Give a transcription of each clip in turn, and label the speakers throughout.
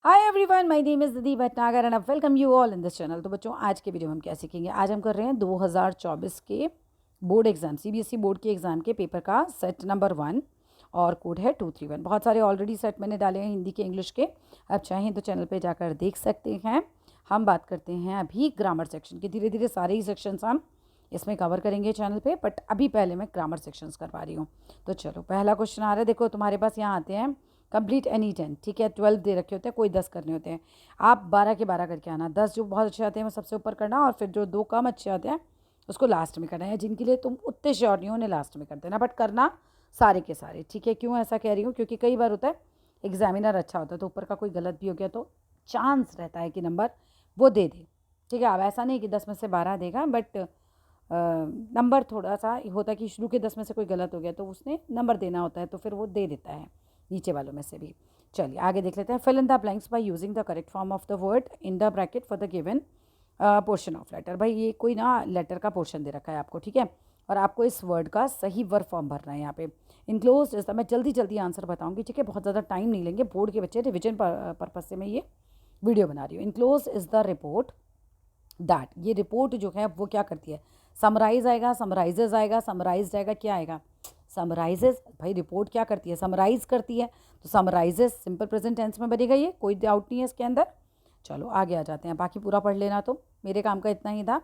Speaker 1: Hi everyone, my name is Nidhi Bhatnagar and I welcome you all in this channel. तो बच्चों, आज के video में हम क्या सीखेंगे। आज हम कर रहे हैं 2024 के बोर्ड एग्जाम, सीबीएसई बोर्ड के एग्जाम के पेपर का सेट नंबर 1 और कोड है 231। बहुत सारे ऑलरेडी सेट मैंने डाले हैं हिंदी के, इंग्लिश के। आप चाहें तो चैनल पे जाकर देख सकते हैं। हम बात करते हैं अभी ग्रामर सेक्शन की। धीरे धीरे सारे ही सेक्शंस हम इसमें कवर करेंगे चैनल पे, बट अभी पहले मैं ग्रामर सेक्शंस करवा रही हूँ। तो चलो, पहला क्वेश्चन आ रहा है। देखो, तुम्हारे पास यहाँ आते हैं कंप्लीट एनी 10, ठीक है। 12 दे रखे होते हैं, कोई 10 करने होते हैं। आप 12 के 12 करके आना। 10 जो बहुत अच्छे आते हैं वो सबसे ऊपर करना, और फिर जो 2 कम अच्छे आते हैं उसको लास्ट में करना है। जिनके लिए तुम उतने श्योर नहीं हो उन्हें लास्ट में कर देना, बट करना सारे के सारे, ठीक है। क्यों ऐसा कह रही हूँ? क्योंकि कई बार होता है एग्जामिनर अच्छा होता है तो ऊपर का कोई गलत भी हो गया तो चांस रहता है कि नंबर वो दे दे, ठीक है। अब ऐसा नहीं कि 10 में से 12 देगा, बट नंबर थोड़ा सा होता है कि शुरू के 10 में से कोई गलत हो गया तो उसने नंबर देना होता है, तो फिर वो दे देता है नीचे वालों में से भी। चलिए आगे देख लेते हैं। Fill in the blanks by using the correct form of the word in the bracket for the given portion of letter. भाई ये कोई ना लेटर का पोर्शन दे रखा है आपको, ठीक है, और आपको इस वर्ड का सही वर्ब फॉर्म भरना है यहाँ पे। इनक्लोज इज द, मैं जल्दी जल्दी आंसर बताऊंगी, ठीक है, बहुत ज़्यादा टाइम नहीं लेंगे। बोर्ड के बच्चे रिविजन पर्पज से मैं ये वीडियो बना रही हूँ। Enclose is the report that, ये रिपोर्ट जो है वो क्या करती है? समराइज आएगा, समराइजेज आएगा, समराइज आएगा, क्या आएगा? समराइजेज। भाई रिपोर्ट क्या करती है? समराइज करती है, तो समराइजेज सिंपल प्रेजेंट टेंस में बनेगा, ये कोई डाउट नहीं है इसके अंदर। चलो आगे आ जाते हैं, बाकी पूरा पढ़ लेना, तो मेरे काम का इतना ही था।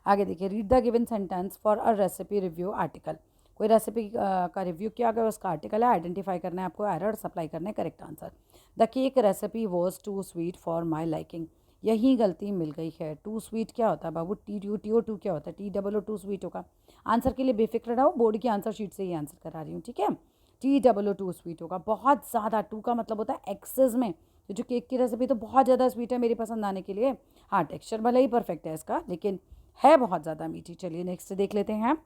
Speaker 1: आगे देखिए, read the given sentence for a recipe review article. कोई रेसिपी का रिव्यू किया गया, उसका आर्टिकल है, आइडेंटिफाई करना है आपको, एरर सप्लाई करना है, correct answer. The cake recipe was too sweet for my liking. यही गलती मिल गई है। टू स्वीट क्या होता है बाबू? TO2 क्या होता है? TOO स्वीट होगा। आंसर के लिए बेफिक्र रहो, बोर्ड की आंसर शीट से ही आंसर करा रही हूँ, ठीक है। TOO स्वीट होगा, बहुत ज़्यादा। टू का मतलब होता है एक्सेस में। तो जो केक की रेसिपी तो बहुत ज़्यादा स्वीट है मेरी पसंद आने के लिए। हाँ, टेक्सचर भले ही परफेक्ट है इसका, लेकिन है बहुत ज़्यादा मीठी। चलिए नेक्स्ट देख लेते हैं।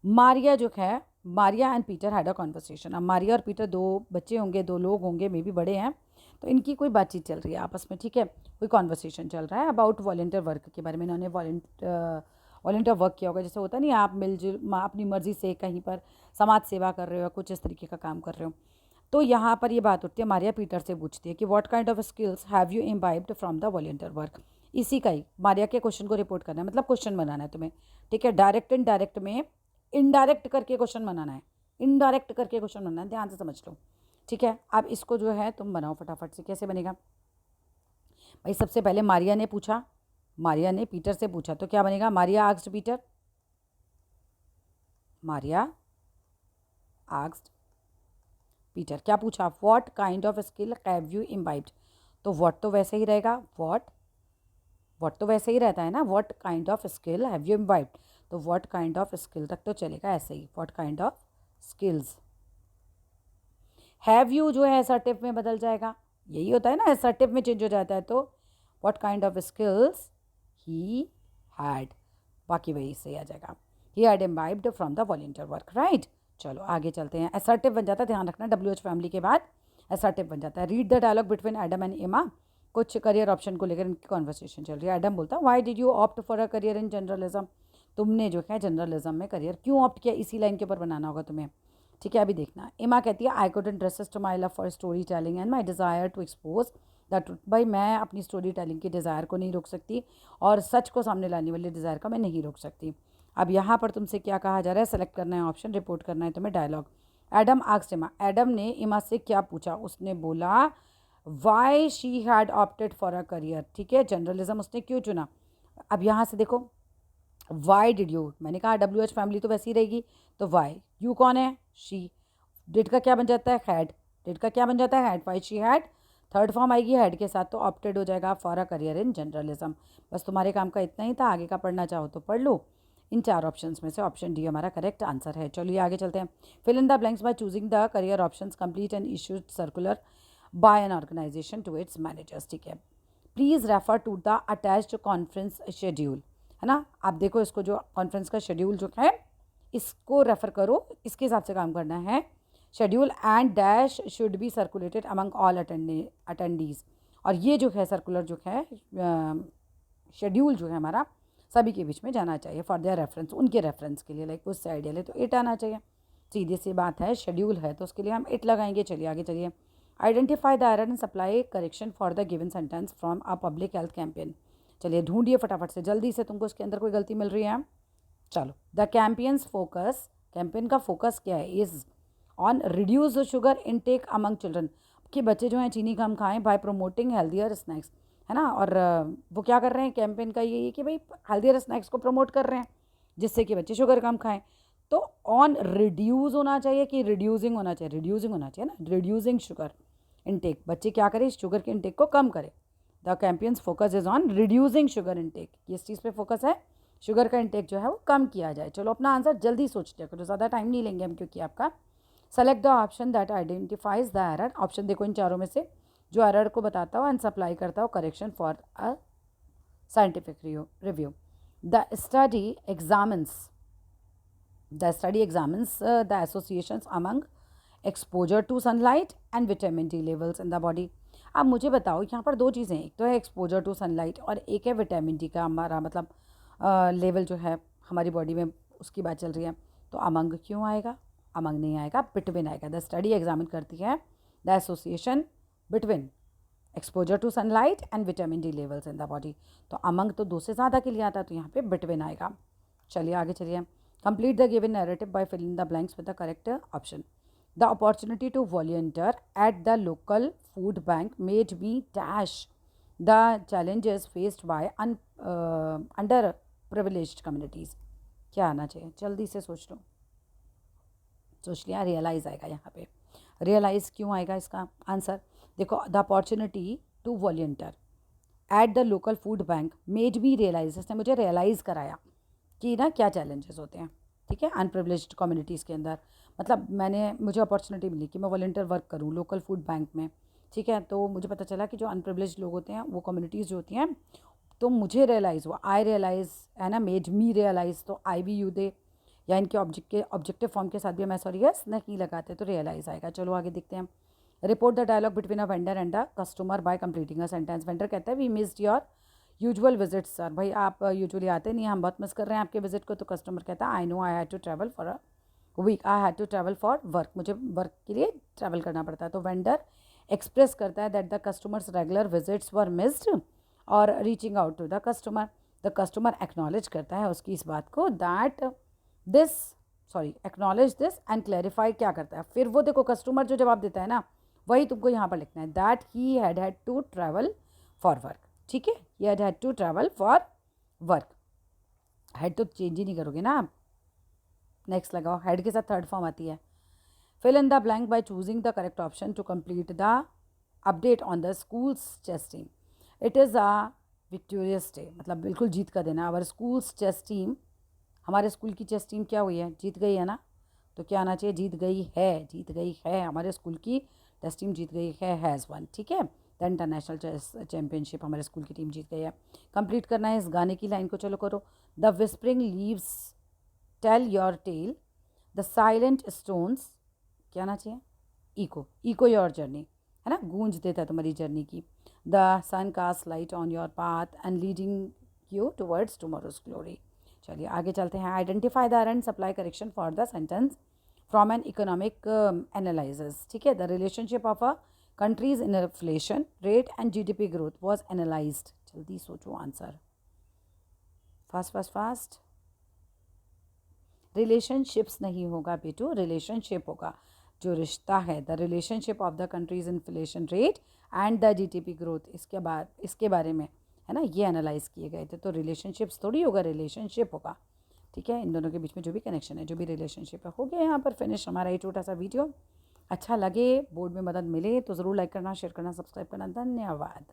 Speaker 1: मारिया जो है, Maria and Peter had a conversation. अब मारिया और पीटर दो बच्चे होंगे, दो लोग होंगे, मे बी बड़े हैं, तो इनकी कोई बातचीत चल रही है आपस में, ठीक है। कोई कॉन्वर्सेशन चल रहा है अबाउट वॉलंटियर वर्क के बारे में। इन्होंने वॉलंटियर वर्क किया होगा, जैसे होता नहीं, आप मिलजुल अपनी मर्जी से कहीं पर समाज सेवा कर रहे हो, कुछ इस तरीके का काम कर रहे हो। तो यहाँ पर ये बात उठती है, मारिया पीटर से पूछती है कि what kind of skills have you imbibed from the volunteer work. इसी का ही मारिया के क्वेश्चन को रिपोर्ट करना है, मतलब क्वेश्चन बनाना है तुम्हें, ठीक है। डायरेक्ट एंड डायरेक्ट में इनडायरेक्ट करके क्वेश्चन बनाना है, इनडायरेक्ट करके क्वेश्चन बनाना है, ध्यान से समझ लो, ठीक है। अब इसको जो है तुम बनाओ फटाफट से। कैसे बनेगा भाई? सबसे पहले मारिया ने पूछा, मारिया ने पीटर से पूछा, तो क्या बनेगा? Maria asked Peter, Maria asked Peter. क्या पूछा? What kind of skill have you imbibed. तो व्हाट तो वैसे ही रहेगा, व्हाट तो वैसे ही रहता है ना, what kind of skill have you imbibed. तो व्हाट काइंड ऑफ स्किल तक तो चलेगा ऐसे ही, what kind of skills. Have you जो है असर्टिव में बदल जाएगा, यही होता है ना, असर्टिव में चेंज हो जाता है। तो what kind of skills he had, बाकी वही सही आ जाएगा। He had imbibed from the volunteer work, right. चलो आगे चलते हैं। असर्टिव बन जाता है, ध्यान रखना, WH फैमिली के बाद असर्टिव बन जाता है। Read the dialogue between Adam and Emma. कुछ करियर ऑप्शन को लेकर इनकी कॉन्वर्सेशन चल रही है। एडम बोलता है, why did you opt for a career in journalism. तुमने जो है जर्नलिज्म में करियर क्यों ऑप्ट किया? इसी लाइन के ऊपर बनाना होगा तुम्हें, ठीक है। अभी देखना, एमा कहती है, I couldn't resist my love for story telling and my desire to expose the truth. भाई मैं अपनी स्टोरी टेलिंग की डिज़ायर को नहीं रोक सकती, और सच को सामने लाने वाली डिज़ायर का मैं नहीं रोक सकती। अब यहाँ पर तुमसे क्या कहा जा रहा है? सेलेक्ट करना है ऑप्शन, रिपोर्ट करना है तुम्हें डायलॉग। एडम आस्क्ड एमा, एडम ने एमा से क्या पूछा? उसने बोला why she had opted for a career, ठीक है, जर्नलिज्म उसने क्यों चुना। अब यहाँ से देखो, वाई डिड यू, मैंने कहा WH फैमिली तो वैसी रहेगी, तो वाई, यू कौन है? शी। डिड का क्या बन जाता है? हैड। डिड का क्या बन जाता है? Had. Why she had, third form आएगी हैड के साथ, तो ऑप्टेड हो जाएगा for a career in journalism. बस तुम्हारे काम का इतना ही था, आगे का पढ़ना चाहो तो पढ़ लो। इन चार ऑप्शंस में से ऑप्शन डी हमारा करेक्ट आंसर है। चलिए आगे चलते हैं। Fill in the blanks by choosing the correct options, complete and issued circular by an organization to its managers, ठीक है। Please refer to the attached conference schedule, है ना। आप देखो, इसको जो कॉन्फ्रेंस का शेड्यूल जो है इसको रेफर करो, इसके हिसाब से काम करना है। Schedule and dash should be circulated among all attendees. और ये जो है सर्कुलर जो है शेड्यूल जो है हमारा सभी के बीच में जाना चाहिए फॉर देयर रेफरेंस, उनके रेफरेंस के लिए। लाइक उससे आइडियल है तो इट आना चाहिए, सीधी सी बात है। शेड्यूल है तो उसके लिए हम इट लगाएंगे। चलिए आगे चलिए। Identify the error and supply correction for the given sentence from a public health campaign. चलिए ढूंढिए फटाफट से, जल्दी से, तुमको इसके अंदर कोई गलती मिल रही है? चलो, द कैंपेन्स फोकस, कैंपेन का फोकस क्या है? Is on reduce sugar intake among children, कि बच्चे जो हैं चीनी कम खाएं बाय प्रोमोटिंग हेल्दियर स्नैक्स, है ना। और वो क्या कर रहे हैं, कैंपेन का ये कि भाई हेल्दियर स्नैक्स को प्रमोट कर रहे हैं जिससे कि बच्चे शुगर कम खाएं। तो ऑन रिड्यूस होना चाहिए कि रिड्यूसिंग होना चाहिए? रिड्यूसिंग होना चाहिए ना, रिड्यूसिंग शुगर इनटेक। बच्चे क्या करें, शुगर के इनटेक को कम करें। The campaigns focus is on reducing sugar intake, किस चीज़ पे फोकस है? शुगर का इनटेक जो है वो कम किया जाए। चलो अपना आंसर जल्दी सोच लिया करो, ज़्यादा टाइम नहीं लेंगे हम क्योंकि आपका। Select the option that identifies the error, option देखो इन चारों में से जो एरर को बताता हो एंड सप्लाई करता हो correction for a scientific review. The study examines the associations among exposure to sunlight and vitamin D levels in the body। अब मुझे बताओ यहाँ पर दो चीज़ें हैं, एक तो है एक्सपोजर टू सनलाइट और एक है विटामिन डी का हमारा मतलब लेवल जो है हमारी बॉडी में, उसकी बात चल रही है। तो अमंग क्यों आएगा? अमंग नहीं आएगा, बिटवीन आएगा। द स्टडी एग्जामिन करती है the association between exposure to sunlight and vitamin D levels in the body. तो अमंग तो दो से ज़्यादा के लिए आता है, तो यहाँ पे बिटवीन आएगा। चलिए आगे चलिए। Complete the given narrative by filling the blanks with the correct option. The opportunity to volunteer at the local food bank made me dash the challenges faced by underprivileged communities. क्या आना चाहिए? जल्दी से सोच लो, सोच लिया? Realise आएगा यहाँ पे। रियलाइज़ क्यों आएगा इसका आंसर? देखो, the opportunity to volunteer at the local food bank made me realise, इसने मुझे रियलाइज़ कराया कि ना क्या चैलेंजेस होते हैं, ठीक है, अनप्रिविलेज्ड कम्युनिटीज़ के अंदर। मतलब मुझे अपॉर्चुनिटी मिली कि मैं वॉलंटियर वर्क करूँ लोकल फूड बैंक में, ठीक है। तो मुझे पता चला कि जो अनप्रिविलेज्ड लोग होते हैं, वो कम्युनिटीज़ जो होती हैं, तो मुझे रियलाइज़ हुआ, आई रियलाइज़, है ना, मेड मी रियलाइज़। तो आई वी यू दे या इनके ऑब्जेक्टिव फॉर्म के साथ भी मैं सॉरी यस नहीं लगाते तो रियलाइज़ आएगा। चलो आगे देखते हैं। Report the dialogue between a vendor and a customer by completing a sentence. Vendor कहता है we missed your usual visit sir, भाई आप यूजुअली आते नहीं, हम बहुत मिस कर रहे हैं आपके विजिट को। तो कस्टमर कहता है I know I had to travel for a week, I had to travel for work, मुझे वर्क के लिए ट्रैवल करना पड़ता है। तो वेंडर एक्सप्रेस करता है that the customers regular visits were missed और reaching out to the customer. The customer acknowledge करता है उसकी इस बात को, that this acknowledge this and clarify क्या करता है फिर वो, देखो कस्टमर जो जवाब देता है ना, वही तुमको यहाँ पर लिखना है, that he had to travel for work, ठीक है। He had to travel for work, had तो चेंज ही नहीं करोगे ना आप। नेक्स्ट लगाओ, हेड के साथ थर्ड फॉर्म आती है। Fill in the blank by choosing the correct option to complete the update on the schools chess team. It is a victorious day, मतलब बिल्कुल जीत का दिन है। आवर स्कूल्स चेस टीम, हमारे स्कूल की चेस टीम क्या हुई है? जीत गई है ना। तो क्या आना चाहिए? जीत गई है, जीत गई है, हमारे स्कूल की चेस टीम जीत गई है, हैज़ वन, ठीक है। द इंटरनेशनल चेस चैम्पियनशिप हमारे स्कूल की टीम जीत गई है। कंप्लीट करना है इस गाने की लाइन को, चलो करो। The whispering leaves tell your tale, the silent stones, क्या आना चाहिए? इको, इको योर जर्नी, है ना, गूंज देता है तुम्हारी जर्नी की। The sun cast light on your path and leading you towards tomorrow's glory. चलिए आगे चलते हैं। Identify the and supply correction for the sentence from an economic analysis, ठीक है। The relationship of a countries in inflation rate and GDP growth was analysed. जल्दी सोचो आंसर, fast fast fast. Relationships नहीं होगा बेटू, रिलेशनशिप होगा, जो रिश्ता है, the relationship of the countries inflation rate and the GDP growth, इसके बारे में, है ना, ये एनालाइज किए गए थे। तो रिलेशनशिप्स थोड़ी होगा, रिलेशनशिप होगा, ठीक है। इन दोनों के बीच में जो भी कनेक्शन है, जो भी रिलेशनशिप है, हो गया यहाँ पर फिनिश हमारा ये छोटा सा वीडियो। अच्छा लगे, बोर्ड में मदद मिले तो ज़रूर लाइक करना, शेयर करना, सब्सक्राइब करना। धन्यवाद।